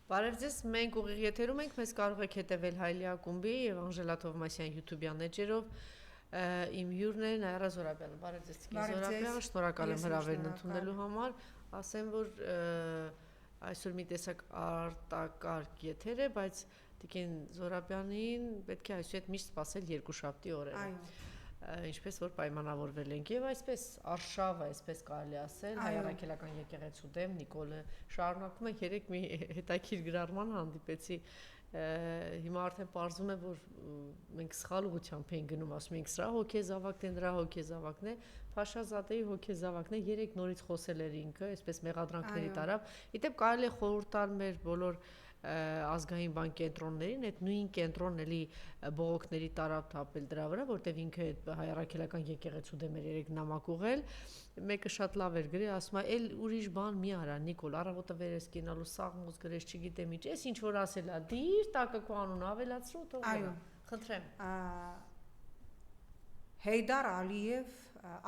Բարև ձեզ, մենք ուղիղ եթերում ենք, մեզ կարող եք հետևել Հայլի ակումբի եւ Անժելա Թովմասյան YouTube-յան էջերով, իմ հյուրն է Նաիրա Զորաբյանը, բարև ձեզ Տիկին Զորաբյան, շնորհակալ եմ հրավերն ընդունելու համար, ասեմ, որ այսօր մի տեսակ արտակարգ եթեր է, բայց Տիկին Զորաբյանին պետք է այսուհետ միշտ սպասել երկուշաբթի օրերը, ինչպես որ պայմանավորվել ենք եւ այսպես արշավը, այսպես կարելի ասել, հայ առաքելական եկեղեցու դեմ Նիկոլը շարունակում է երեք մի հետաքրքիր գրառման հանդիպեցի հիմա արդեն պարզվում է որ մենք սխալ ուղղությամբ ենք գնում, ասում ենք սրա հոգեզավակն է, նրա հոգեզավակն է, Փաշազադեի հոգեզավակն է, երեք նորից խոսել էր ինքը, այսպես մեղադրանքների տարավ, իդեպ կարելի է խորհուրդ տալ մեր բոլոր ազգային բան կենտրոններին, այդ նույն կենտրոնն էլի բողոքների տարավ թափել դրա վրա, որտեվ ինքը հայ առաքելական եկեղեցու դեմ էր երեք նամակ ուղղել, մեկը շատ լավ էր գրի, ասում է, «Էլ ուրիշ բան մի արա, Նիկոլ, առավոտը վերես կենալու սաղմոս գրես, չգիտեմ ինչ, էս ինչ որ ասել ա, դիր տակը քո անունը ավելացրու, թող գնա»։ Խնդրեմ։ Հեյդար Ալիև,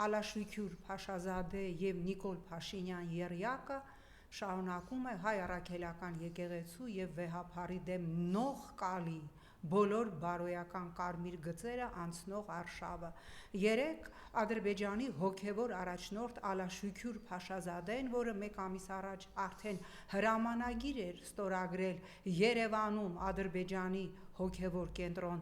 Ալաշուքյուր Փաշազադե եւ Նիկոլ Փաշինյան երյակը շարունակում է հայ առաքելական եկեղեցու եւ վեհափարի դեմ նող կալի բոլոր բարոյական կարմիր գծերը անցնող արշավը։ Երեք Ադրբեջանի հոգևոր առաջնորդ Ալաշուքյուր Փաշազադեն, որը մեկ ամիս առաջ արդեն հրամանագիր էր ստորագրել Երևանում Ադրբեջանի հոգևոր կենտրոն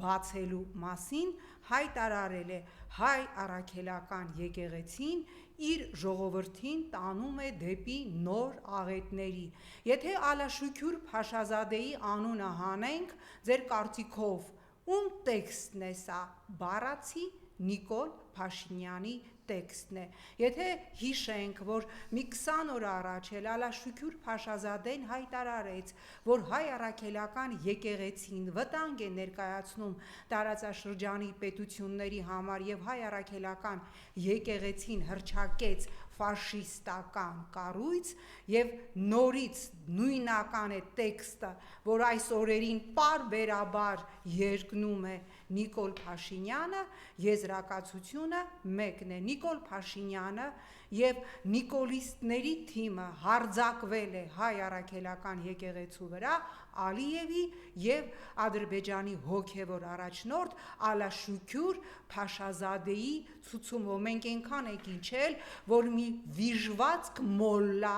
բացելու մասին, հայտարարել է հայ առաքելական եկեղեցին իր ժողովրդին տանում է դեպի նոր աղետների։ Եթե Ալաշուքյուր Փաշազադեի անունը հանենք, ձեր կարծիքով ում տեքստն է սա, բառացի Նիկոլ Փաշինյանի տեքստն է։ Եթե հիշենք, որ մի 20 օր առաջ Ալաշուքյուր Փաշազադեն հայտարարեց, որ հայ առաքելական եկեղեցին վտանգ է ներկայացնում տարածաշրջանի պետությունների համար եւ հայ առաքելական եկեղեցին հռչակեց ֆաշիստական կառույց եւ նորից նույնական է տեքստը, որ այս օրերին պարբերաբար երկնում է Նիկոլ Փաշինյանը, եզրակացությունը մեկն է։ Նիկոլ Փաշինյանը եւ նիկոլիստների թիմը հարձակվել է հայ առաքելական եկեղեցու վրա Ալիևի եւ Ադրբեջանի հոգևոր առաջնորդ Ալաշուքյուր Փաշազադեի ցուցումով։ Մենք այնքան ենք իջել, որ մի վիժվածք մոլլա,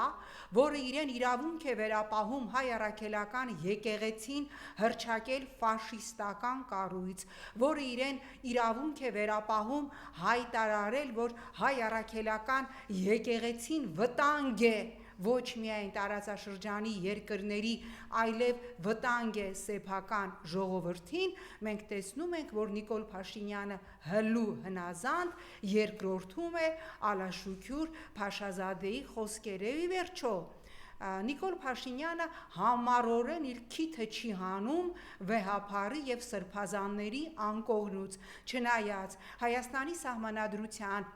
որը իրեն իրավունք է վերապահում հայ առաքելական եկեղեցին հռչակել ֆաշիստական կառույց, որը իրեն իրավունք է վերապահում հայտարարել, որ հայ առաքելական եկեղեցին վտանգ է ոչ միայն տարածաշրջանի երկրների, այլև վտանգ է սեփական ժողովրդին, մենք տեսնում ենք, որ Նիկոլ Փաշինյանը հլու հնազանդ երկրորդում է Ալաշուքյուր Փաշազադեի խոսքերը։ Ի վերջո Նիկոլ Փաշինյանը համառորեն իր քիթը չի հանում վեհափարի եւ սրբազանների անկողնուց, չնայած Հայաստանի Սահմանադրության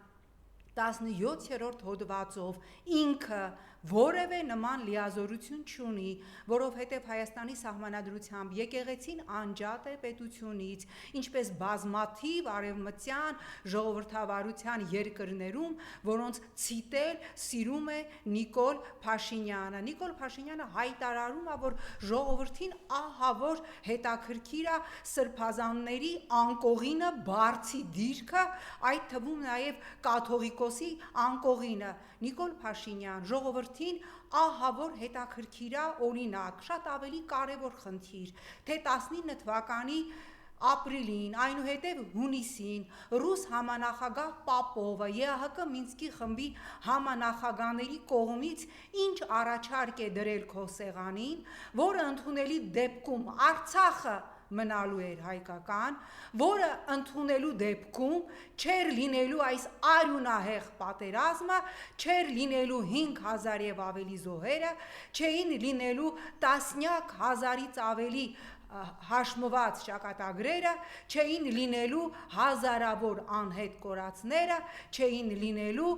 17-րդ հոդվածով ինքը որևէ նման լիազորություն չունի, որովհետև Հայաստանի Սահմանադրությամբ եկեղեցին անջատ է պետությունից, ինչպես բազմաթիվ արևմտյան ժողովրդավարության երկրներում, որոնց ցիտել սիրում է Նիկոլ Փաշինյանը։ Նիկոլ Փաշինյանը հայտարարում է, որ ժողովրդին ահա որ հետաքրքիր է սրբազանների անկողինը, բարձի դիրքը, այդ թվում նաև կաթողիկոսի անկողինը։ Նիկոլ Փաշինյան, ժողովրդին ահա որ հետաքրքիր է օրինակ, շատ ավելի կարևոր խնդիր, թե 19 թվականի ապրիլին, այնուհետև հունիսին ռուս համանախագահ Պապովը ԵԱՀԿ Մինսկի խմբի համանախագահների կողմից ինչ առաջարկ է դրել քո սեղանին, որը ընդունելի դեպքում Արցախը մնալու էր հայկական, որը ընդունելու դեպքում չէր լինելու այս արյունահեղ պատերազմը, չէր լինելու 5000 եւ ավելի զոհերը, չէին լինելու տասնյակ հազարից ավելի հաշմված ճակատագրերը, չէին լինելու հազարավոր անհետ կորածները, չէին լինելու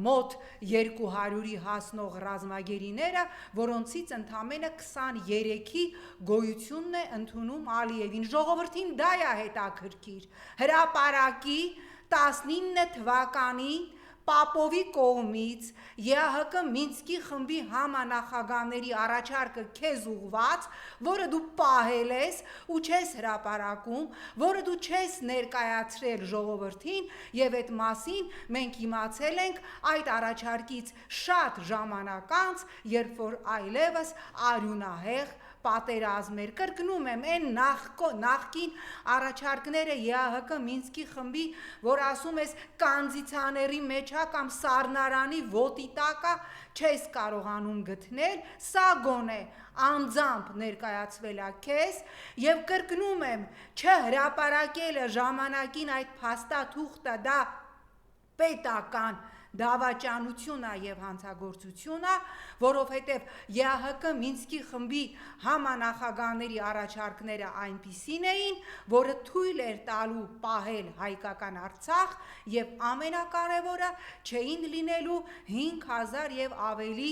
մոտ 200-ի հասնող ռազմագերիները, որոնցից ընդամենը 23-ի գոյությունն է ընդունում Ալիևին։ Ժողովրդին դա է հետաքրքիր։ Հրապարակի 19 թվականի Պապովի կողմից ԵԱՀԿ Մինսկի խմբի համանախագահների առաջարկը քեզ ուղված, որը դու պահել ես ու չես հրապարակում, որը դու չես ներկայացրել ժողովրդին, եւ այդ մասին մենք իմացել ենք այդ առաջարկից շատ ժամանակ անց, երբ որ այլևս արյունահեղ պատերազմ էր, կրկնում եմ, այն նախկին առաջարկները ԵԱՀԿ Մինսկի խմբի, որ ասում ես կանդիցիաների մեջ է կամ սառնարանի ոտի տակ է, չես կարողանում գտնել, սա գոնե անձամբ ներկայացվել է քեզ եւ կրկնում եմ, չհրապարակելը ժամանակին այդ փաստաթուղթը դա պետական դավաճանություն է եւ հանցագործություն է, որովհետեւ ԵԱՀԿ Մինսկի խմբի համանախագահների առաջարկները այնպիսին էին, որը թույլ էր տալու պահել հայկական Արցախ եւ ամենակարևորը չէին լինելու 5000 եւ ավելի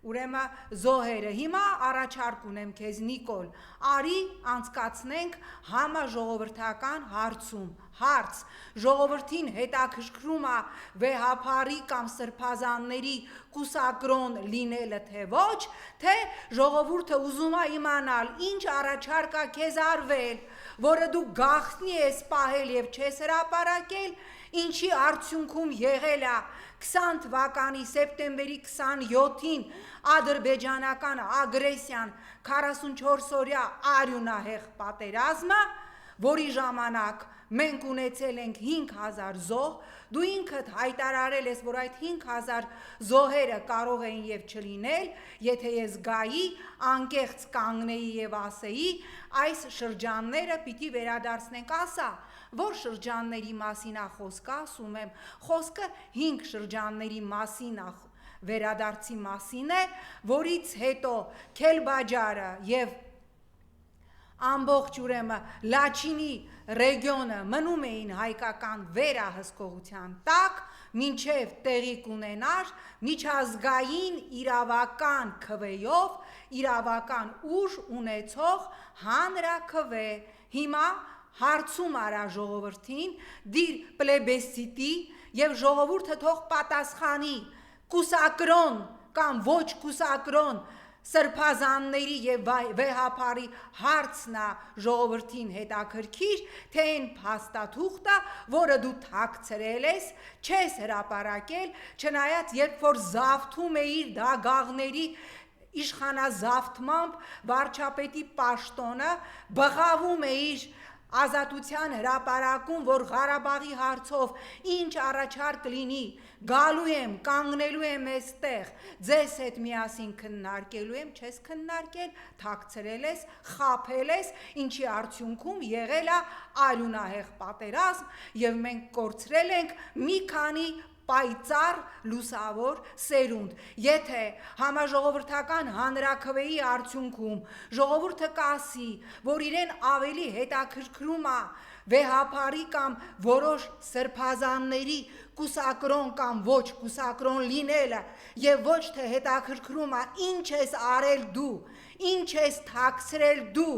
ուրեմն զոհերը։ Հիմա առաջարկ ունեմ քեզ Նիկոլ, արի անցկացնենք համաժողովրդական հարցում։ Հարց. ժողովրդին հետաքրքրում է վեհափարի կամ սրբազանների կուսակրոն լինելը թե ոչ, թե ժողովուրդը ուզում է իմանալ ինչ առաջարկ է քեզ արվել, որը դու գաղտնի ես պահել եւ չես հրապարակել, ինչի արդյունքում եղել է 20 թվականի սեպտեմբերի 27-ին ադրբեջանական ագրեսիան 44-օրյա արյունահեղ պատերազմը, որի ժամանակ մենք ունեցել ենք 5000 զոհ, դու ինքդ հայտարարել ես, որ այդ 5000 զոհերը կարող էին եւ չլինել, եթե ես գայի, անկեղծ կանգնեի եւ ասեի, այս շրջանները պիտի վերադարձնենք, ասա, որ շրջանների մասին է խոսքը, ասում եմ, խոսքը 5 շրջանների մասին է, վերադարձի մասին է, որից հետո Քելբաջարը եւ ամբողջ ուրեմն Լաչինի ռեգիոնը մնում էին հայկական վերահսկողության տակ, մինչև տեղի կունենար միջազգային իրավական քվեով իրավական ուժ ունեցող հանրաքվե։ Հիմա հարցում արա ժողովրդին, դիր պլեբեսցիտի եւ ժողովուրդը թող պատասխանի կուսակրոն կամ ոչ կուսակրոն սրբազանների եւ վեհափարի հարցն է ժողովրդին հետաքրքիր, թե այն փաստաթուղթը, որը դու թաքցրել ես, չես հրապարակել, չնայած երբ որ զավթում էիր դագաղների իշխանազավթմամբ վարչապետի պաշտոնը, բղավում էիր ազատության հրապարակում, որ Ղարաբաղի հարցով ինչ առաջարկ լինի, գալու եմ, կանգնելու եմ այստեղ, ձեզ հետ միասին քննարկելու եմ, չես քննարկել, թաքցրել ես, խաբել ես, ինչի արդյունքում եղել է արյունահեղ պատերազմ եւ մենք կորցրել ենք մի քանի պայծառ լուսավոր սերունդ։ Եթե համաժողովրդական հանրաքվեի արդյունքում ժողովուրդը կասի, որ իրեն ավելի հետաքրքրում է վեհափարի կամ որոշ սրբազանների կուսակրոն կամ ոչ կուսակրոն լինելը եւ ոչ թե հետաքրքրում է ինչ ես արել դու, ինչ ես թաքցրել դու,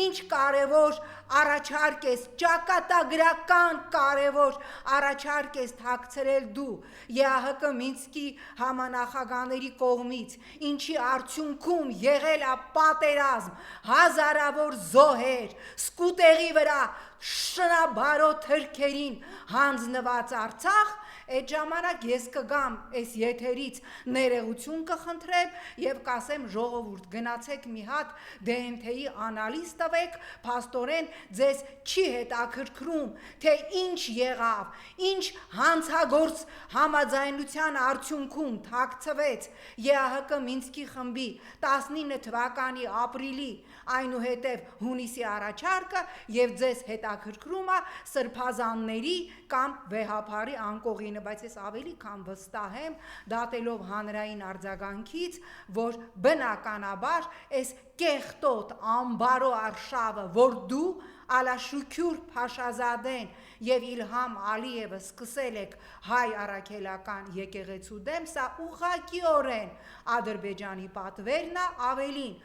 ինչ կարևոր առաջարկ ես, ճակատագրական կարևոր առաջարկ ես թաքցրել դու ԵԱՀԿ Մինսկի համանախագահների կողմից, ինչի արդյունքում եղել է պատերազմ, հազարավոր զոհեր, սկուտեղի վրա շնաբարո թրքերին հանձնված Արցախ, այդ ժամանակ ես կգամ այս եթերից ներողություն կխնդրեմ եւ կասեմ ժողովուրդ գնացեք մի հատ DNT-ի անալիզ տվեք, փաստորեն ձեզ չի հետաքրքրում թե ինչ եղավ, ինչ հանցագործ համաձայնության արդյունքում թաքցվեց ԵԱՀԿ Մինսկի խմբի 19 թվականի ապրիլի այնուհետև հունիսի առաջարկը եւ ձեզ հետաքրքրում է սրբազանների կամ վեհափարի անկողինը, բայց ես ավելի քան վստահ եմ, դատելով հանրային արձագանքից, որ բնականաբար այս կեղտոտ ամբարո արշավը, որ դու Ալաշուքյուր Փաշազադեն եւ Իլհամ Ալիևը սկսել եք հայ առաքելական եկեղեցու դեմ, սա ուղղակիորեն Ադրբեջանի պատվերն է, ավելին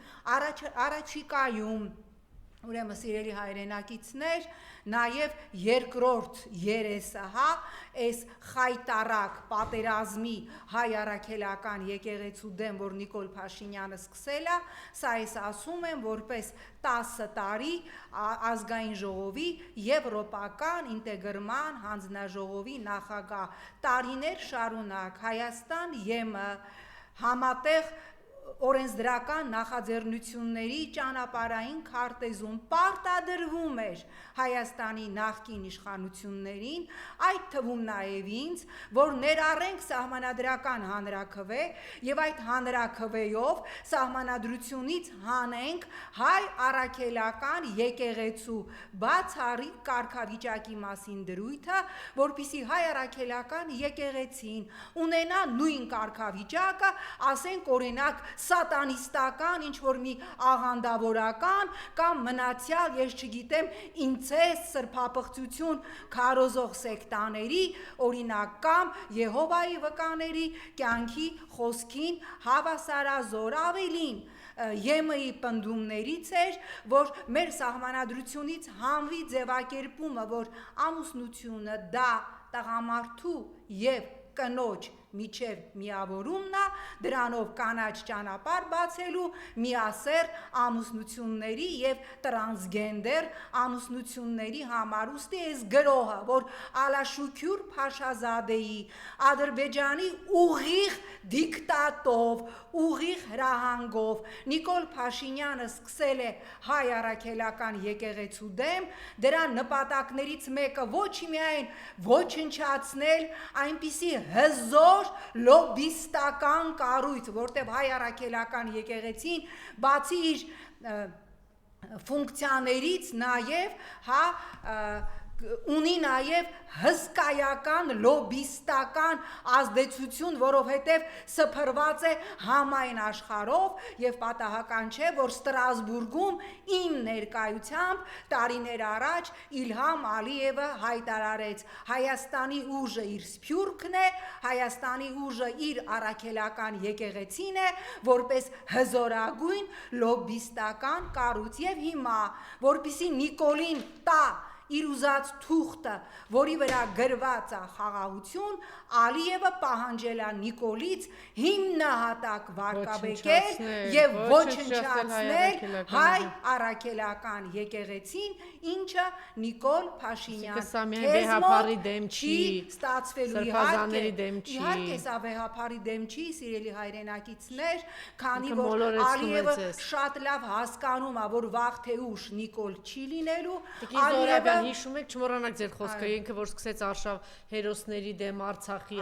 առաջիկայում Ուրեմն սիրելի հայրենակիցներ, նաև երկրորդ երեսը, հա, այս խայտարակ պատերազմի հայ առաքելական եկեղեցու դեմ, որ Նիկոլ Փաշինյանը սկսել է, սա ես ասում եմ որպես 10 տարի ազգային ժողովի եվրոպական ինտեգրման հանձնաժողովի նախագահ, տարիներ շարունակ Հայաստան ԵՄ համատեղ օրենսդրական նախաձեռնությունների ճանապարհային քարտեզում պարտադրվում էր Հայաստանի նախկին իշխանություններին, այդ թվում նաև ինձ, որ ներառենք սահմանադրական հանրաքվե եւ այդ հանրաքվեով սահմանադրությունից հանենք հայ առաքելական եկեղեցու բացառիկ կարգավիճակի մասին դրույթը, որպիսի հայ առաքելական եկեղեցին ունենա նույն կարգավիճակը, ասենք օրինակ սատանիստական, ինչ-որ մի աղանդավորական կամ մնացյալ, ես չգիտեմ, ինցեստ, սրբապղծություն քարոզող սեկտաների, օրինակ կամ Եհովայի վկաների կյանքի խոսքին հավասարազոր ավելին ԵՄ-ի պնդումներից էր, որ մեր սահմանադրությունից հանվի ձևակերպումը, որ ամուսնությունը դա տղամարդու եւ կնոջ միջև միավորումն է, դրանով կանաչ ճանապարհ բացելու միասեռ ամուսնությունների եւ տրանսգենդեր ամուսնությունների համար ուստի այս գրոհը, որ Ալաշուքյուր Փաշազադեի Ադրբեջանի ուղիղ դիկտատով, ուղիղ հրահանգով Նիկոլ Փաշինյանը սկսել է հայ առաքելական եկեղեցու դեմ, դրա նպատակներից մեկը ոչ միայն ոչնչացնել այնպիսի հզոր լոբիստական կառույց, որտեղ հայ առաքելական եկեղեցին բացի իր ֆունկցիաներից նաև հա ունի նաև հսկայական լոբիստական ազդեցություն, որովհետև սփռված է համայն աշխարհով եւ պատահական չէ, որ Ստրասբուրգում իմ ներկայությամբ տարիներ առաջ Իլհամ Ալիևը հայտարարեց. Հայաստանի ուժը իր սփյուռքն է, Հայաստանի ուժը իր առաքելական եկեղեցին է, որպես հզորագույն լոբիստական կառույց եւ հիմա, որպիսի Նիկոլին տա իր ուզած թուղթը, որի վրա գրված է խաղաղություն, Ալիևը պահանջել է Նիկոլից հիմնահատակ վարկաբեկել եւ ոչնչացնել հայ առաքելական եկեղեցին, ինչը Նիկոլ Փաշինյան սա միայն վեհապարի դեմ չի, ստացվելու իհարկե սա վեհապարի դեմ չի, սիրելի հայրենակիցներ, քանի որ Ալիևը շատ լավ հասկանում է, որ վաղ թե ուշ Նիկոլ չի լինելու, Ալիևը հիշում եք, չմոռանաք ձեր խոսքը, ինքը որ սկսեց արշավ հերոսների դեմ, Արցախի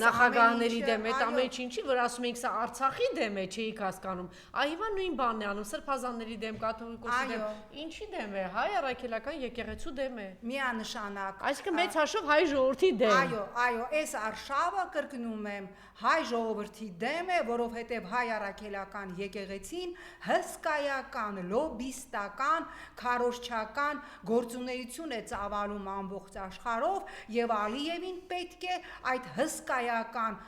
նախագահների դեմ, այդ ամեն ինչի, որ ասում էինք սա Արցախի դեմ է, չէիք հասկանում։ Այվա նույն բանն է անում, սրբազանների դեմ, կաթողիկոսի դեմ, ինչի դեմ է, հայ առաքելական եկեղեցու դեմ է։ Միանշանակ։ Այսինքն մեծ հաշվով հայ ժողովրդի դեմ։ Այո, այս արշավը կրկնում եմ, հայ ժողովրդի դեմ է, որովհետև հայ առաքելական եկեղեցին հսկայական, լոբիստական, քարոզչական գործունեություն է ծավալում ամբողջ աշխարհով եւ Ալիևին պետք է այդ հսկայական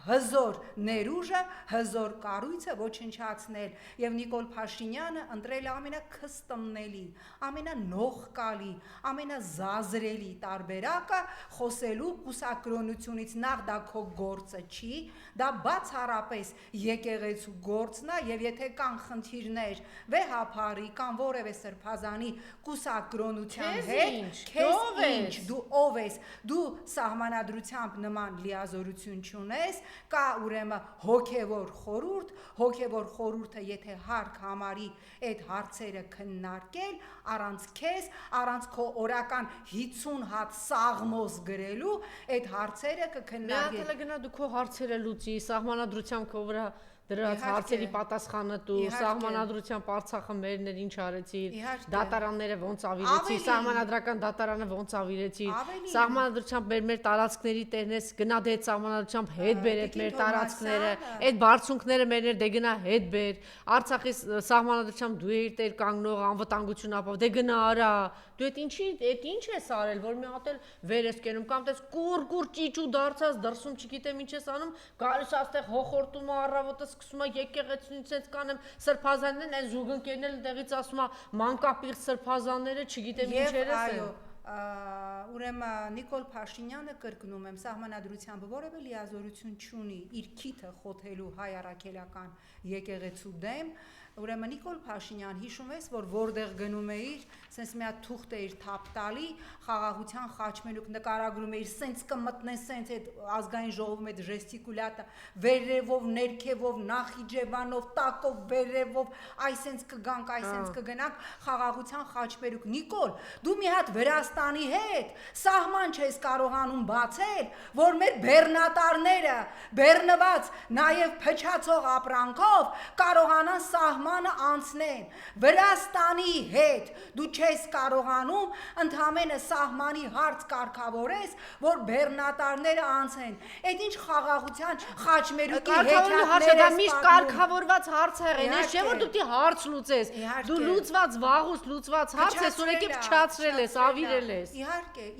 հզոր ներուժը, հզոր կառույցը ոչնչացնել եւ Նիկոլ Փաշինյանը ընտրել ամենաքստմնելի, ամենանողկալի, ամենազազրելի տարբերակը խոսելու կուսակրոնությունից նախ դա քո գործը չի, դա բացառապես եկեղեցու գործն է եւ եթե կան խնդիրներ վեհապարի կամ որևէ սրբազանի կուսակրոնության հետ, քեզ ինչ, դու ով ես, դու սահմանադրությամբ նման լիազորություն չունես, կա ուրեմն հոգևոր խորհուրդը եթե հարկ համարի այդ հարցերը քննարկել առանց քեզ, առանց քո օրական 50 հատ սաղմոս գրելու այդ հարցերը կքննարկել։ Մի հատ գնա դու քո հարցերը լուծի, սահմանադրությամբ քո վրա դրած հարցերի պատասխանը տու, սահմանադրությամբ Արցախը մերն էր, ինչ արեցիր, դատարանները ոնց ավիրեցիր, սահմանադրական դատարանը ոնց ավիրեցիր, սահմանադրությամբ մեր տարածքների տերնես, գնա դե այդ սահմանադրությամբ հետ բեր այդ մեր տարածքները, այդ բարձունքները մերներ դե գնա հետ բեր, Արցախի սահմանադրությամբ դու էիր տեր կանգնող անվտանգություն ապահով, դե գնա արա, դու այդ ինչ ես արել, որ մի հատ էլ վեր ես կենում, կամ տես կուր ճիճու դարձած, դրսում չգիտեմ ինչ ես անում, գալիս աստեղ հոխորտում առավոտը սկսում է եկեղեցունից sense կանեմ սրբազաններն այն զուգընկերներն այնտեղից ասում է մանկապիղծ սրբազանները չգիտեմ ինչերս են ուրեմն Նիկոլ Փաշինյանը կրկնում եմ սահմանադրությամբ որևէ լիազորություն չունի իր քիթը խոթելու հայ առաքելական եկեղեցու դեմ ուրեմն Նիկոլ Փաշինյան հիշում ես որ որտեղ գնում էիր sense մի հատ թուղթ էիր թափ տալի խաղաղության խաչմերուկ նկարագրում էիր sense կմտնեն sense այդ ազգային ժողովում այդ ժեստիկուլյատը վերևով ներքևով նախիջևանով տակով վերևով այ sense կգանք այ sense կգնանք խաղաղության խաչմերուկ Նիկոլ դու մի հատ Վրաստանի հետ սահման չես կարողանում բացել որ մեր բեռնատարները բեռնված նաև փչացող ապրանքով կարողանան սահմանը անցնեն Վրաստանի հետ դու չես կարողանում ընդհանրապես սահմանի հարց կարգավորես որ բեռնատարները անցնեն այդ ինչ խաղաղության խաչմերուկի հեքիաթներ դա միշտ կարգավորված հարցեր են չէ՞ որ դու դի հարց լուծես դու լուծված վաղուց լուծված հարց ես որ եկե փչացրել ես ավիրել ես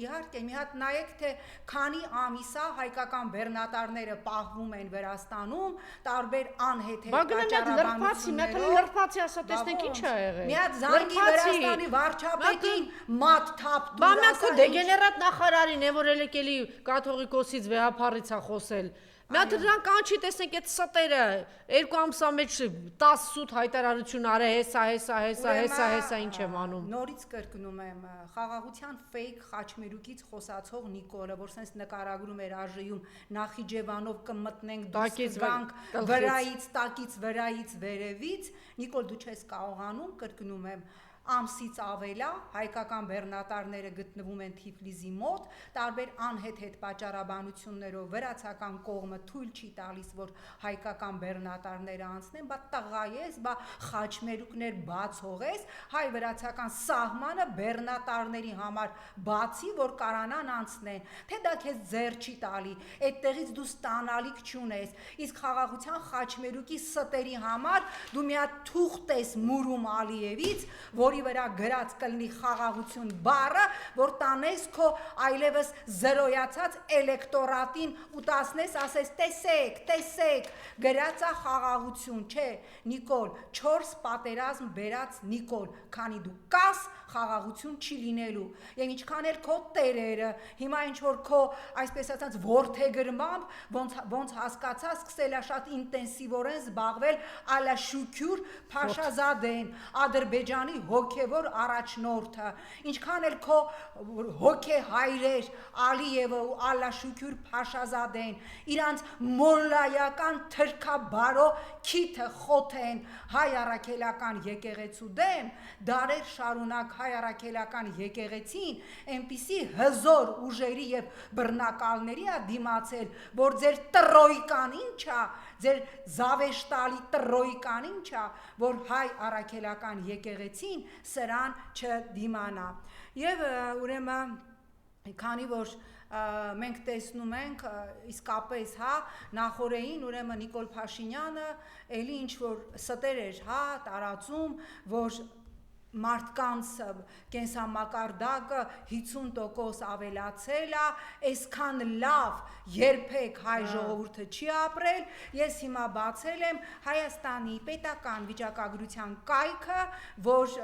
իհարկե մի հատ նայեք թե քանի ամիսա հայկական բեռնատարները պահվում են Վրաստանում տարբեր անհեթեթ լրբացի ասա տեսնենք ինչ ա եղել։ Մի հատ զանգի Վրաստանի վարչապետին մատ թափ դու։ Բա մի հատ քո դեգեներատ նախարարին է որ ելեկելի կաթողիկոսից վեհապարից ա խոսել։ Մի հատ դրան կանչի տեսնենք այդ ստերը 2 ամսա մեջ 10 սուտ հայտարարություն արե հեսա ինչ եմ անում։ Նորից կրկնում եմ խաղաղության ֆեյք խաչմերուկից խոսացող Նիկոլը որ sense նկարագրում էր ԱԺ-ում Նախիջևանով կմտնենք դուրս գանք վրայից տակից վրայից վերևից Նիկոլ դու չես կարողանում կրկնում եմ ամսից ավելա հայկական բեռնատարները գտնվում են Թիֆլիսի մոտ տարբեր անհեթեթ պատճառաբանություններով վրացական կողմը թույլ չի տալիս որ հայկական բեռնատարները անցնեն բա տղա ես բա խաչմերուկներ բացողես հայ վրացական սահմանը բեռնատարների համար բացի որ կարանան անցնեն թե դա քեզ ձեռ չի տալի այդտեղից դու ստանալիք չունես իսկ խաղաղության խաչմերուկի ստերի համար դու մի հատ թուղթ ես Մուրում Ալիևից որ վրա գրած կլինի խաղաղություն բառը, որ տանես քո այլևս զրոյացած էլեկտորատին ու տասնես ասես տեսեք, գրած է խաղաղություն, չէ, Նիկոլ, 4 պատերազմ բերած Նիկոլ, քանի դու կաս խաղաղություն չի լինելու, եւ ինչքան էլ քո տերերը, հիմա ինչ որ քո այսպես ասած ворթեգրմամբ ոնց հասկացա սկսել է շատ ինտենսիվորեն զբաղվել Ալաշուքյուր Փաշազադեն, Ադրբեջանի հոգևոր առաջնորդը, ինչքան էլ քո հոգե հայրեր Ալիևը ու Ալաշուքյուր Փաշազադեն, իրանց մոլլայական թրքաբարո քիթը խոթեն հայ առաքելական եկեղեցու դեմ, դարեր շարունակ հայ առաքելական եկեղեցին այնպիսի հզոր ուժերի եւ բռնակալների է դիմացել, որ ձեր տրոյկան ինչա, ձեր զավեշտալի տրոյկան ինչա, որ հայ առաքելական եկեղեցին սրան չդիմանա։ Եվ ուրեմն քանի որ մենք տեսնում ենք իսկապես նախորդին ուրեմն Նիկոլ Փաշինյանը էլի ինչ որ ստեր էր տարածում որ մարդկանց կենսամակարդակը 50% ավելացել է, այսքան լավ երբեք հայ ժողովուրդը չի ապրել, ես հիմա բացել եմ Հայաստանի պետական վիճակագրության կայքը, որ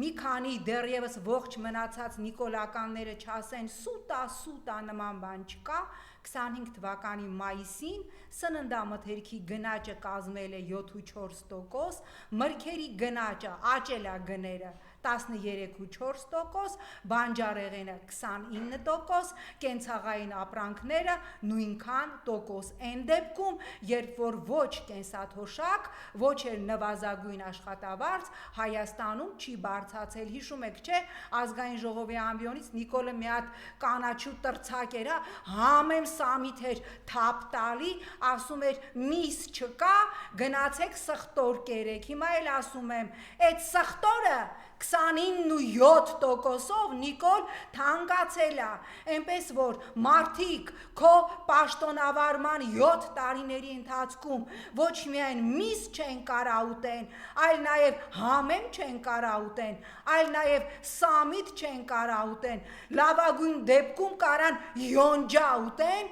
մի քանի դեռևս ողջ մնացած նիկոլականները չասեն սուտա նման բան չկա, 25 թվականի մայիսին սննդամթերքի գնաճը կազմել է 7.4%, մրգերի գնաճը աճել է գները 13.4%, բանջարեղենը 29%, կենցաղային ապրանքները նույնքան տոկոս են դեպքում, երբ որ ոչ կենսաթոշակ, ոչ էլ նվազագույն աշխատավարձ Հայաստանում չի բարձրացել, հիշում եք չէ, ազգային ժողովի ամբիոնից Նիկոլը մի հատ կանաչու տրցակ էր, համեմ սամիթ էր թափ տալի, ասում էր միս չկա, գնացեք սխտոր կերեք, հիմա էլ ասում եմ, այդ սխտորը 29.7%-ով Նիկոլ թանկացել է, այնպես որ մարդիկ քո պաշտոնավարման 7 տարիների ընթացքում ոչ միայն միս չեն կարա ուտեն, այլ նաև համեմ չեն կարա ուտեն, այլ նաև սամիթ չեն կարա ուտեն, լավագույն դեպքում կարան յոնջա ուտեն,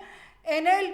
են էլ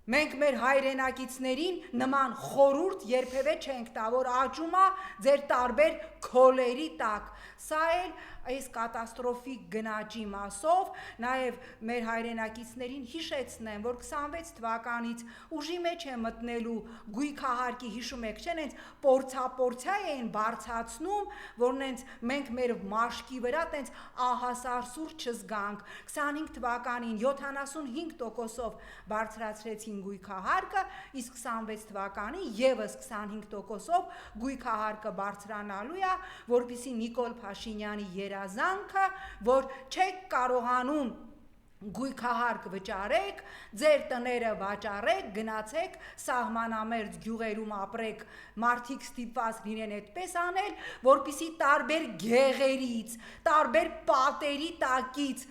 Մենք մեր հայրենակիցներին նման խորուրդ երբևէ չենք տա, որ աճում է ձեր տարբեր քոլերի տակ։ Սա էլ այս կատաստրոֆիկ գնաճի մասով նաև մեր հայրենակիցներին հիշեցնեմ, որ 26 թվականից ուժի մեջ է մտնելու գույքահարկի, հիշում եք, չէ՞, նենց պորցա էին բարձացնում, որ նենց մենք մեր մաշկի վրա տենց ահասարսուր չզգանք։ 25 թվականին 75%-ով բարձրացրեցին գույքահարկը, իսկ 26 թվականին եւս 25%-ով գույքահարկը բարձրանալու է, որպեսզի Նիկոլ Փաշինյանի երազանքը, որ չեք կարողանում գույքահարկ վճարեք, ձեր տները վաճառեք, գնացեք սահմանամերձ գյուղերում ապրեք, մարդիկ ստիպված լինեն այդպես անել, որպեսզի տարբեր գեղերից, տարբեր պատերի տակից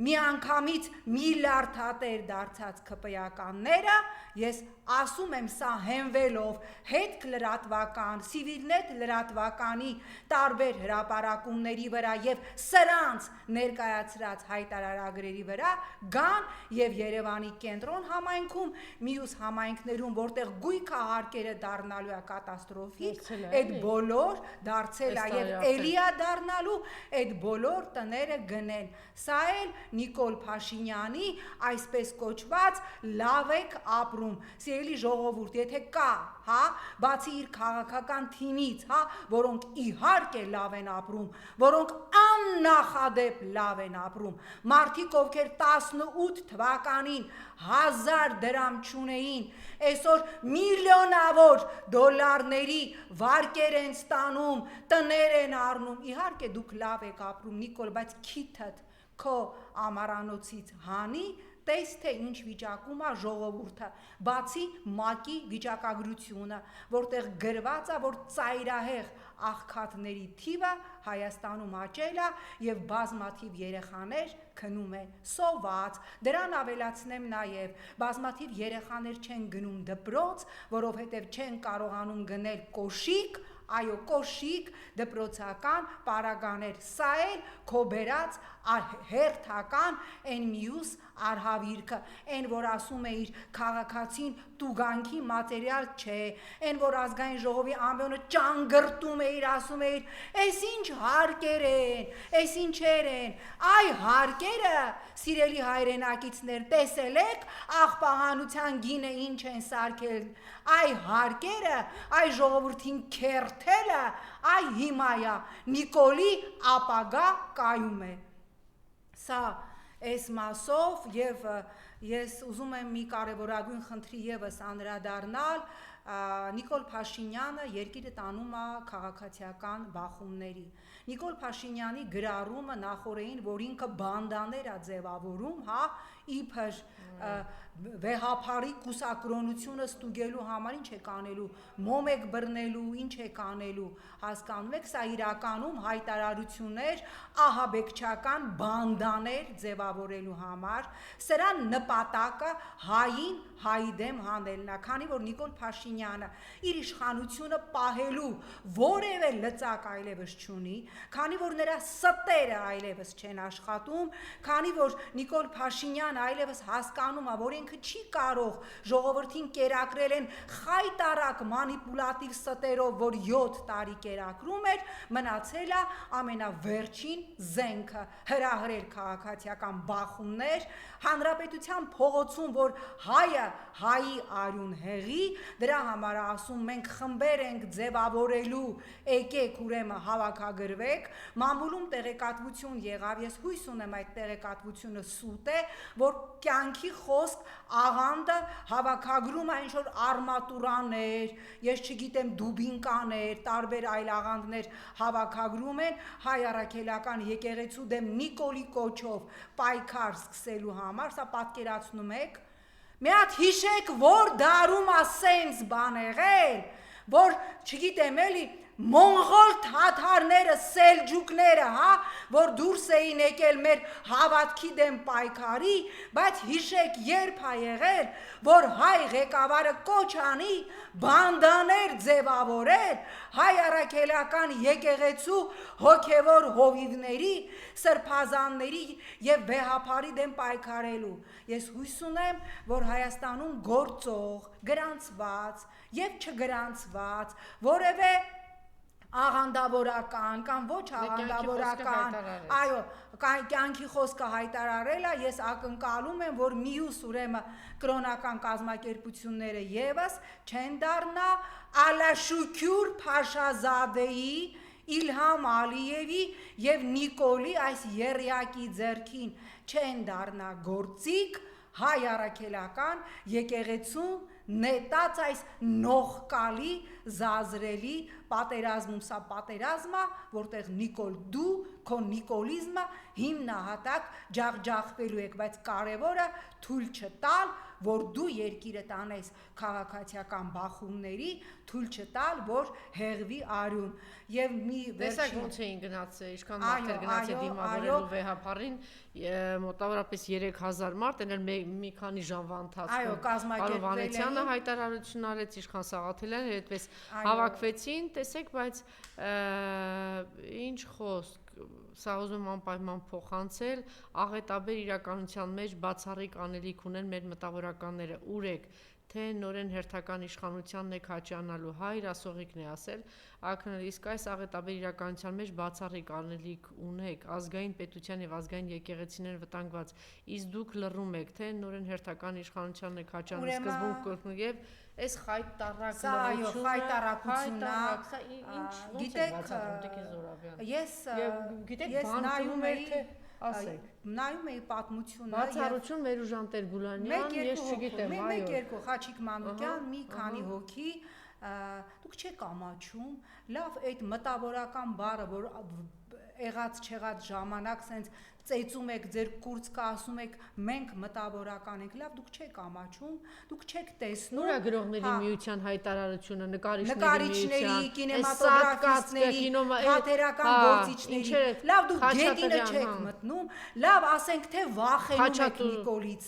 միանգամից միլիարդատեր դարձած քպեականները, ես ասում եմ, սա հենվելով հետ լրատվական, Civilnet լրատվականի տարբեր հրապարակումների վրա եւ սրանց ներկայացրած հայտարարագրերի վրա գան եւ Երևանի կենտրոն համայնքում, մյուս համայնքներում, որտեղ գույքահարկերը դառնալու է կատաստրոֆիկ, այդ բոլոր դարձել է եւ էլի է դառնալու, այդ բոլոր տները գնեն։ Սա էլ Նիկոլ Փաշինյանի այսպես կոչված լավ եք ապրում, սիրելի ժողովուրդ, եթե կա, հա, բացի իր քաղաքական թիմից, հա, որոնք իհարկե լավ են ապրում, որոնք աննախադեպ լավ են ապրում, մարդիկ, ովքեր 18 թվականին 1000 դրամ չունեին, այսօր միլիոնավոր դոլարների վարկեր են ստանում, տներ են առնում, իհարկե դուք լավ եք ապրում, Նիկոլ, բայց քիթդ քո ամարանոցից հանի, տես թե ինչ վիճակում է ժողովուրդը, բացի ՄԱԿ-ի վիճակագրությունը, որտեղ գրված է, որ ծայրահեղ աղքատների թիվը Հայաստանում աճել է եւ բազմաթիվ երեխաներ քնում են սոված։ Դրան ավելացնեմ նաեւ, բազմաթիվ երեխաներ չեն գնում դպրոց, որովհետեւ չեն կարողանում գնել կոշիկ, այո, կոշիկ, դպրոցական պարագաներ, սա էլ քո բերած հերթական են մյուս արհավիրքը, են որ ասում է իր քաղաքացին տուգանքի մատերիալ չէ, են որ ազգային ժողովի ամբիոնը ճանգրտում է իր, ասում է իր, այս ինչ հարկեր են, այս ինչեր են, այ հարկերը, սիրելի հայրենակիցներ, տեսել եք աղբահանության գինը ինչ են սարքել, այ հարկերը, այ ժողովրդին քերթելը, այ հիմա է, Նիկոլի ապագա կայում է։ Սա այս մասով եւ ես ուզում եմ մի կարևորագույն խնդրի եւս անդրադառնալ, Նիկոլ Փաշինյանը երկիրը տանում է քաղաքացիական բախումների։ Նիկոլ Փաշինյանի գրառումը նախորդին, որ ինքը բանդաներ է ձևավորում, հա, իբր վեհապարի կուսակրոնությունը ստուգելու համար ինչ եք անելու, մոմ եք բռնելու, ինչ եք անելու, հասկանում եք, սա իրականում հայտարարություններ, ահաբեկչական բանդաներ ձևավորելու համար, սրա նպատակը հային հայի դեմ հանելն է, քանի որ Նիկոլ Փաշինյանը իր իշխանությունը պահելու որևէ լծակ այլևս չունի, քանի որ նրա ստերը այլևս չեն աշխատում, քանի որ Նիկոլ Փաշինյանը այլևս հասկանում է, որ ինքը չի կարող ժողովրդին կերակրել են խայտարակ մանիպուլատիվ ստերով, որ 7 տարի կերակրում էր, մնացել է ամենավերջին զենքը, հրահրել քաղաքացիական բախումներ, հանրապետության փողոցում, որ հայը հայի արյուն հեղի, դրա համար ասում մենք խմբեր ենք ձևավորելու, եկեք ուրեմն հավաքագրվեք, մամուլում տեղեկատվություն եղավ, ես հույս ունեմ այդ տեղեկատվությունը սուտ է, որ կյանքի խոսք աղանդը հավաքագրում է ինչ-որ արմատուրաներ, ես չգիտեմ դուբինկաներ, տարբեր այլ աղանդներ հավաքագրում են հայ առաքելական եկեղեցու դեմ Նիկոլի կոչով պայքար սկսելու համար, սա պատկերացնում եք, մի հատ հիշեք, որ դարում է սենց բան եղել, որ չգիտեմ էլի մոնղոլ թաթարները, սելջուկները, հա, որ դուրս էին եկել մեր հավատքի դեմ պայքարի, բայց հիշեք երբ ա եղել, որ հայ ղեկավարը կոչ անի բանդաներ ձևավորել հայ առաքելական եկեղեցու հոգևոր հովիվների, սրբազանների եւ վեհապարի դեմ պայքարելու։ Ես հույս ունեմ, որ Հայաստանում գործող, գրանցված եւ չգրանցված որևէ աղանդավորական կամ ոչ աղանդավորական, այո, կյանքի խոսքը հայտարարելա, ես ակնկալում եմ, որ միուս ուրեմն կրոնական կազմակերպությունները եւս չեն դառնա Ալաշուքյուր Փաշազադեի, Իլհամ Ալիևի եւ Նիկոլի այս երյակի ձեռքին չեն դառնա գործիք հայ առաքելական եկեղեցուն նետած այս նողկալի զազրելի պատերազմում, սա պատերազմա, որտեղ Նիկոլ դու քո նիկոլիզմը հիմնահատակ ջախջախվելու եք, բայց կարևորը թույլ չտալ, որ դու երկիրը տանես քաղաքացիական բախումների, թույլ չտալ, որ հեղվի արյուն։ Եվ մի տեսակ ոնց էին գնացել, ինչքան մարդեր գնացել դիմավորելու վեհապարին, մոտավորապես 3000 մարդ, այն էլ մի քանի ժամվա ընթացքում։ Պարոն Վանեցյանը հայտարարություն արեց, Իշխան Սաղաթելյանը այդպես հավաքվեցին, տեսեք, բայց ինչ խոսք, սա ուզում եմ անպայման փոխանցել, աղետաբեր իրականության մեջ բացառիկ անելիք ունեն մեր մտավորականները, ուր եք, թե նորեն հերթական իշխանությանն եք հաճանալու, հայր ասողիկն է ասել, ակնել իսկ այս աղետաբեր իրականության մեջ բացառիկ անելիք ունեք, ազգային պետության եւ ազգային եկեղեցիներ վտանգված, իսկ դուք լռում եք, թե նորեն հերթական իշխանությանն եք հաճանալու, սկզբում եւ այս խայտարակ լռությունը, խայտարակությունն, սա ինչ ոնց է բացատրում Տիկին Զորաբյանը։ Ես նայում էի, ասեք, նայում էի պատմությունը, բացառություն Մերուժան Տեր-Գուլանյան, ես չգիտեմ, այո։ Մեկ-երկու Խաչիկ Մանուկյան, մի քանի հոգի, դուք չեք ամաչում, լավ այդ մտավորական բառը, որ եղած չեղած ժամանակ սենց ծեծում եք ձեր կուրծքը, ասում եք մենք մտավորական ենք, լավ դուք չեք ամաչում, դուք չեք տեսնում։ Լրագրողների միության հայտարարությունը, նկարիչների, կինեմատոգրաֆիստների, թատերական գործիչների, լավ դուք գետինը չեք մտնում, լավ ասենք թե վախենում եք Նիկոլից,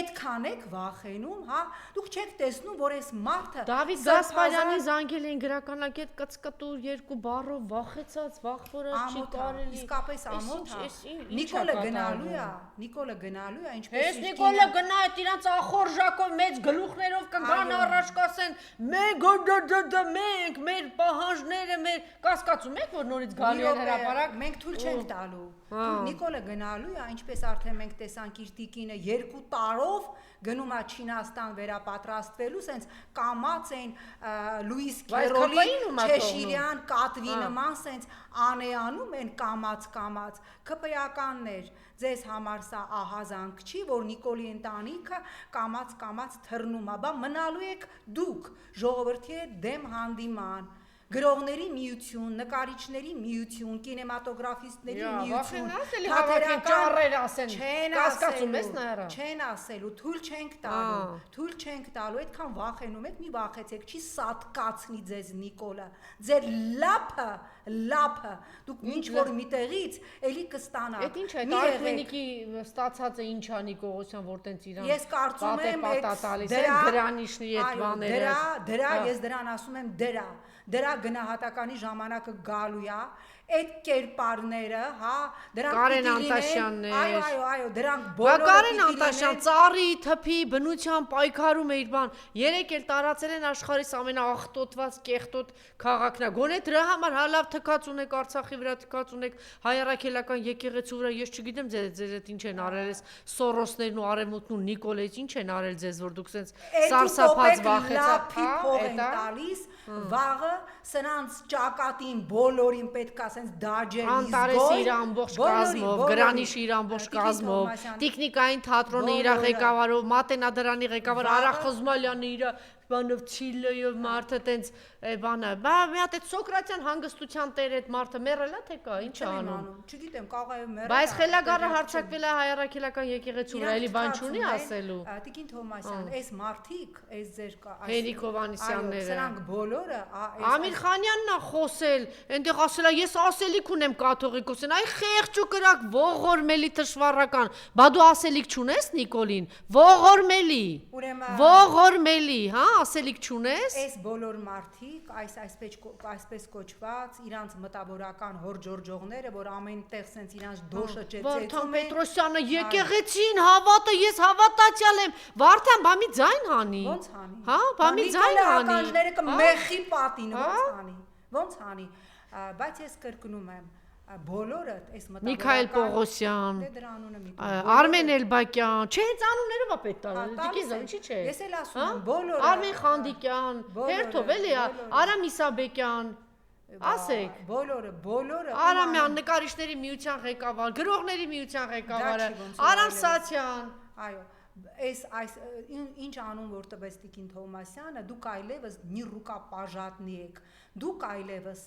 այդքան եք վախենում, հա, դուք չեք տեսնում, որ այս մարդը Դավիթ Գասպարյանի զանգել են գրականագետ կծկտուր երկու բառով վախեցած, վախվորած չի կարելի։ Իսկապես ամոթ է։ Նիկոլը գնալու է, ինչպես Ես Նիկոլը գնա այդ իրանց ախորժակով մեծ գլուխներով կգան առաջ կասեն մենք մեր պահանջները մեր կասկածում եք որ նորից գալու են հրապարակ մենք թույլ չենք տալու Նիկոլը գնալու է ինչպես արդեն մենք տեսանք իր տիկինը 2 տարով գնում է Չինաստան վերապատրաստվելու սենց կամած են Լուիս Քերոլի Չեշիրյան կատվի նման սենց անեանում են կամած ԿՊ-ականներ ձեզ համար սա ահազանգ չի որ Նիկոլի ընտանիքը կամած թռնում է բա մնալու եք դուք ժողովրդի դեմ հանդիման գրողների միություն, նկարիչների միություն, կինեմատոգրաֆիստների միություն, չեն ասելու, թույլ չենք տալու, այդքան վախենում եք, մի վախեցեք, չի սատկացնի ձեզ Նիկոլը, ձեր լափը, դուք ինչ որ միտեղից էլի կստանաք։ Այդ ինչ է, Արմենիկի ստացած է ինչ անի Գողոսյան, որ տենց իրան ես կարծում եմ գրանիշնի այդ բաները։ Ես դրան ասում եմ դրա գնահատականի ժամանակը գալու է այդ կերպարները, հա, դրանք Կարեն Անտաշյաններ, այո, դրանք բոլորը Կարեն Անտաշյան ծառի, թփի, բնության պայքարում է իր բան, 3 էլ տարածել են աշխարհիս ամենաաղտոտված կեղտոտ քաղաքն է, գոնե դրա համար հա լավ թքած ունեք Արցախի վրա, թքած ունեք հայ առաքելական եկեղեցու վրա, ես չգիտեմ ձեզ այդ ինչ են արել, էս Սորոսներն ու Արևմուտքն ու Նիկոլեից ինչ են արել ձեզ, որ դուք սենց սարսափած վախեցած փող են տալիս, վաղը սրանց ճակատին բոլորին պետք է սենց դաջել Անտարեսի իր ամբողջ կազմով, Գրանիշի իր ամբողջ կազմով, Տիկնիկային թատրոնի իր ղեկավարով, Մատենադարանի ղեկավար Արա Խզմալյանի իր բանով չիլոյով մարդը տենց բանը, բա մի հատ այդ Սոկրատյան հանգստության տեր այդ մարդը մեռել է թե կա, ինչ է անում։ Չգիտեմ, կարող է մեռել։ Բայց Խելագարը հարձակվել է հայ առաքելական եկեղեցու վրա, էլի բան չունի ասելու։ Տիկին Թոմասյան, այս մարդիկ, այս ձեր Հենրիկ Հովհաննիսյանները։ Սրանք բոլորը Ամիր Խանյանն է խոսել, այնտեղ ասել է ես ասելիք ունեմ կաթողիկոսին, այ խեղճ ու կրակ ողորմելի թշվառական, բա դու ասելիք չունես Նիկոլին, ողորմելի, հա, ասելիք չունես։ Այս բոլոր մարդիկ, այսպես կոչված, իրանց մտավորական հորջորջողները, որ ամենտեղ սենց իրանց դոշը ճեցեցում են։ Վարդան Պետրոսյանը եկեղեցին հավատը, ես հավատացյալ եմ։ Վարդան, բա մի ձայն հանի։ Ոնց հանի։ Հա, բա մի ձայն հանի։ Ականջները կմեխի պատին, ոնց հանի։ Բայց ես կրկնում եմ, բոլորը այս մտավորական Միքայել Պողոսյան, դե դրա անունը մի Արմեն Էլբակյան, չէ, հենց անունները բա պետք է տալ, դիքիզ ինչի՞ չէ։ Ես էլ ասում եմ, բոլորը Արմեն Խանդիկյան, հերթով էլի, Արամ Իսաբեկյան, ասեք։ Բոլորը Արամյան, նկարիչների միության ղեկավար, գրողների միության ղեկավարը, Արամ Սաթյան։ Այո, այս ինչ անուն որ տվեց Տիկին Թոմասյանը, դուք այլևս նի ռուկա պաժատնի եք, դուք այլևս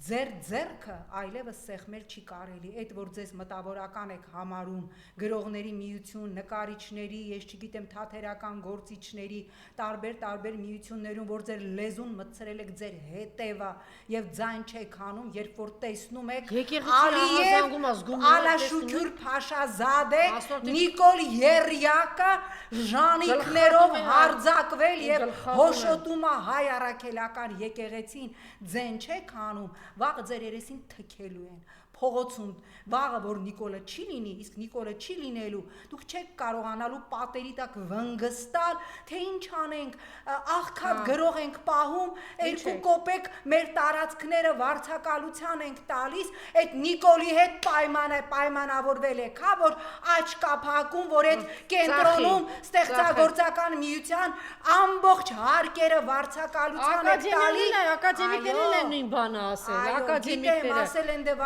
ձեր ձեռքը այլևս սեղմել չի կարելի, այդ որ ձեզ մտավորական եք համարում, գրողների միություն, նկարիչների, ես չգիտեմ թատերական գործիչների, տարբեր միություններում, որ ձեր լեզուն մտցրել եք ձեր հետևը եւ ձայն չեք հանում, երբ որ տեսնում եք Ալիև, Ալաշուքյուր Փաշազադե, Նիկոլ Եռյակը ժանիքներով հարձակվել եւ հոշոտում է հայ առաքելական եկեղեցին, ձեն չեք հանում, վաղը ձեր երեսին թքելու են, փողոցում, վաղը որ Նիկոլը չի լինի, իսկ Նիկոլը չի լինելու, դուք չեք կարողանալու պատերի տակ վնգստալ, թե ինչ անենք, աղքատ գրող ենք պահում, 2 կոպեկ մեր տարածքները վարձակալության ենք տալիս, այդ Նիկոլի հետ պայմանավորվել եք, հա, որ աչք ապակում, որ այդ կենտրոնում ստեղծագործական միության ամբողջ հարկերը վարձակալության եք տալի, ակադեմիկներն են նույն բանը ասել, ակադեմիկները, ասել են դե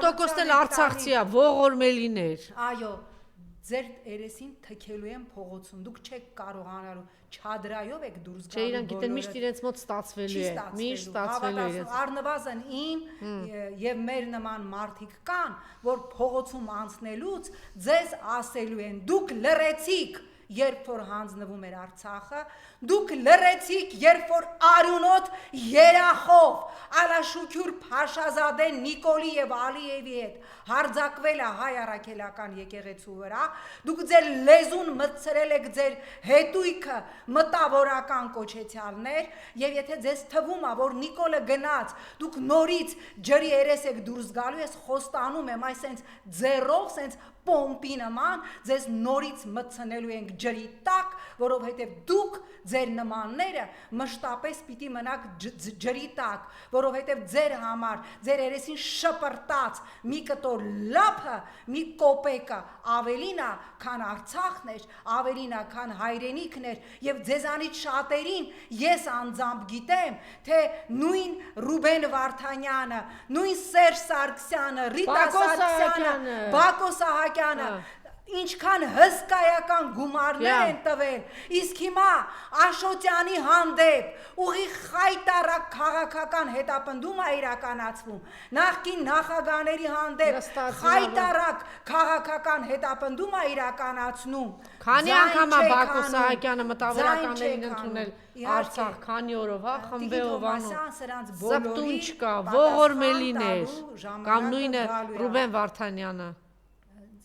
50% էլ արցախցի է, ողորմելիներ։ Այո, ձեր երեսին թքելու են փողոցում, դուք չեք կարողանալու, չադրայով եք դուրս գալու։ Չէ, իրանք գիտեն միշտ իրենց մոտ ստացվելու է, միշտ ստացվելու է իրենց։ Առնվազն իմ եւ մեր նման մարդիկ կան, որ փողոցում անցնելուց ձեզ ասելու են, դուք լռեցիք, երբ որ հանձնվում էր Արցախը, դուք լռեցիք, երբ որ արյունոտ երախով Ալաշուքյուր Փաշազադե Նիկոլի եւ Ալիևի հետ հարձակվել է հայ առաքելական եկեղեցու վրա, դուք ձեր լեզուն մտցրել եք ձեր հետույքը մտավորական կոչեցյալներ եւ եթե ձեզ թվում է որ Նիկոլը գնաց, դուք նորից ջրի երես եք դուրս գալու, ես խոստանում եմ այսենց ձեռով, սենց պոմպի նման ձեզ նորից մտցնելու ենք ջրի տակ, որովհետև դուք ձեր նմանները մշտապես պիտի մնաք ջրի տակ, որովհետև ձեր համար, ձեր երեսին շպրտած մի կտոր լափը, մի կոպեկը ավելին է, քան Արցախն էր, ավելին է, քան հայրենիքն էր, եւ ձեզանից շատերին ես անձամբ գիտեմ, թե նույն Ռուբեն Վարդանյանը, նույն Սերժ Սարգսյանը, Ռիտա Սարգսյանը, Բակո Սահակյանը ինչքան հսկայական գումարներ են տվել, իսկ հիմա Աշոտյանի հանդեպ ուղիղ խայտարակ քաղաքական հետապնդում է իրականացվում, նախկին նախագահների հանդեպ խայտարակ քաղաքական հետապնդում է իրականացնում, քանի անգամ է Բակո Սահակյանը մտավորականներին ընդունել Արցախ, քանի օրով, հա, խմբեով անում, սպտուն չկա, ողորմելիներ, կամ նույնը Ռուբեն Վարդանյանը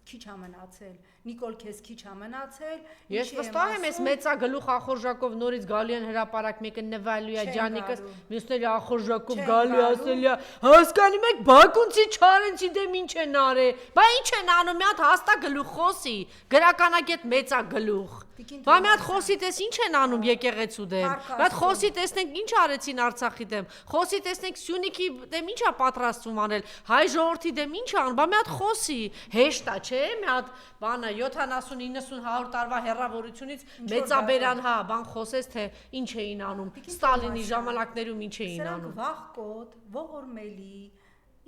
քիչ ամնացել, Նիկոլ քեզ քիչ ամնացել, ես վստահ եմ, այս մեծագլուխ ախորժակով նորից գալու են հրապարակ, մեկը նվալու է Ջանիկս, մյուսները ախորժակով գալու ասելու է, հասկանում եք, Բաքունցի Չարենցի դեմ ինչ են արել, բա ինչ են անում, մի հատ հաստագլուխ խոսի, գրականագետ մեծագլուխ, բա մի հատ խոսի տես ինչ են անում եկեղեցու դեմ, մի հատ խոսի տեսնենք ինչ արեցին Արցախի դեմ, խոսի տեսնենք Սյունիքի դեմ ինչ է պատրաստվում անել, հայ ժողովրդի դեմ ինչ ան, բա մի հատ խոսի, հեշտ է, չէ, մի հատ բանը 70-90-100 տարվա հեռավորությունից մեծաբերան, հա, բան խոսես, թե ինչ էին անում, Ստալինի ժամանակներում ինչ էին անում։ Սրանք վաղկոտ, ողորմելի,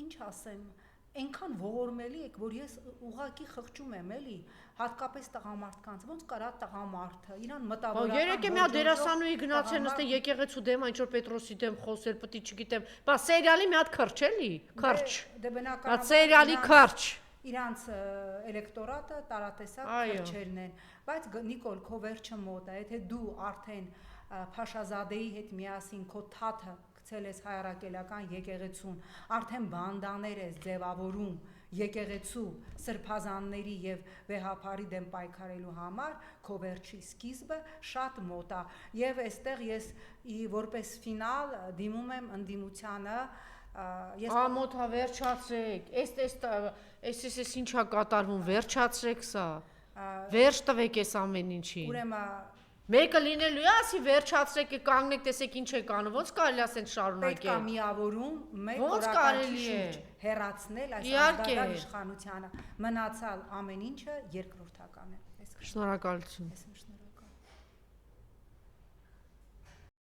ինչ ասեմ, Այնքան ողորմելի եք, որ ես ուղղակի խղճում եմ, էլի, հատկապես տղամարդկանց, ոնց կարա տղամարդը, իրան մտավորական Երեկ մի հատ դերասանուհի գնացել նստել եկեղեցու դեմ, ինչ որ Պետրոսի դեմ խոսել, պտի չգիտեմ, բա սերիալի մի հատ քրչ էլի, քրչ։ Դե բնականաբար սերիալի քրչ։ Իրանց էլեկտորատը տարատեսակ քրչերն են, բայց Նիկոլ, քո վերջը մոտ է, եթե դու արդեն Փաշազադեի հետ միասին քո թաթը գցել ես հայրաքելական եկեղեցուն, արդեն բանդաներ ես ձևավորում եկեղեցու սրբազանների եւ վեհապարի դեմ պայքարելու համար, քո վերջի սկիզբը շատ մոտ է եւ այստեղ ես որպես ֆինալ դիմում եմ ընդդիմությանը Ամոթա վերջացրեք, էս ինչա կատարվում, վերջացրեք սա, վերջ տվեք էս ամեն ինչին, մեկը լինելու է, ասի վերջացրեք է կանգնեք, տեսեք ինչ եք անում, ոնց կարելի ասեն շարունակել, պետք է միավորում մեկ օրակարգի շուրջ հեռացնել այս ազգական իշխանությանը, մնացալ ամեն ինչը երկրորդական է, շնորհակալություն։